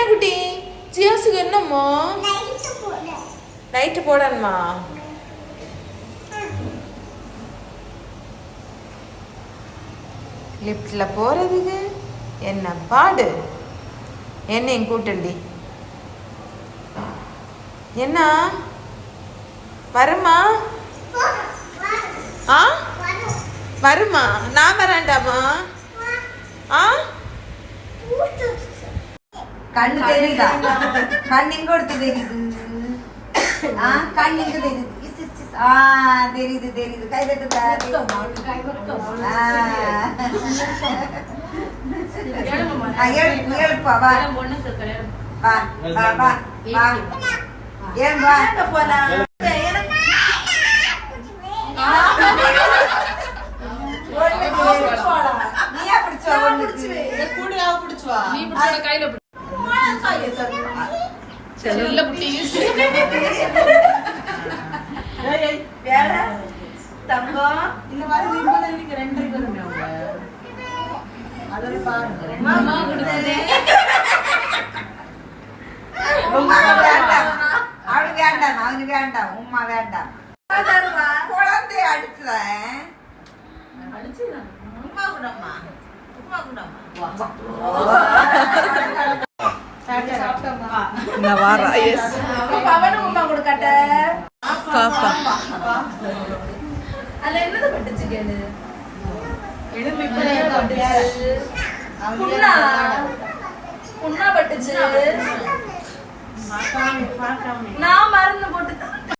என்ன குட்டி ஜியாஸுக்கு என்னம்மா லைட்டு போடணுமா லிப்ட்ல போறதுக்கு என்ன பாடு என்னையும் கூட்டண்டி என்ன வருமா ஆ வருமா நான் வராண்டாமா ஆ கண்ணு தெரியுதா கண்ணு இங்க கொடுத்து தெரியுது கண்ணு இங்க தெரியுது தெரியுது தெரியுது கை தட்டுதா எழுப்பா வா வா வா வா வா ஏன் வா போலாம் நீயா பிடிச்சா பிடிச்சுவா நீ பிடிச்ச கையில செல்ல புட்டீஸ் வேற தங்கம் இந்த மாதிரி நீங்க இன்னைக்கு 2 வருமே அவங்க அதல பாருங்க மாமா கொடுத்ததே உம்மா வேண்டாம் அவனுக்கு வேண்டாம் அவனுக்கு வேண்டாம் உம்மா வேண்டாம் குழந்தை அடிச்சுதான் உம்மா கூடம்மா உம்மா கூடம்மா நான் வரேன் எஸ் அவனுக்கு உம்மா கொடுக்கட்ட பாப்பா அதுல என்னது பட்டுச்சு கேளு எலும்பி புண்ணா புண்ணா பட்டுச்சு பார்க்காம நான் மருந்து போட்டு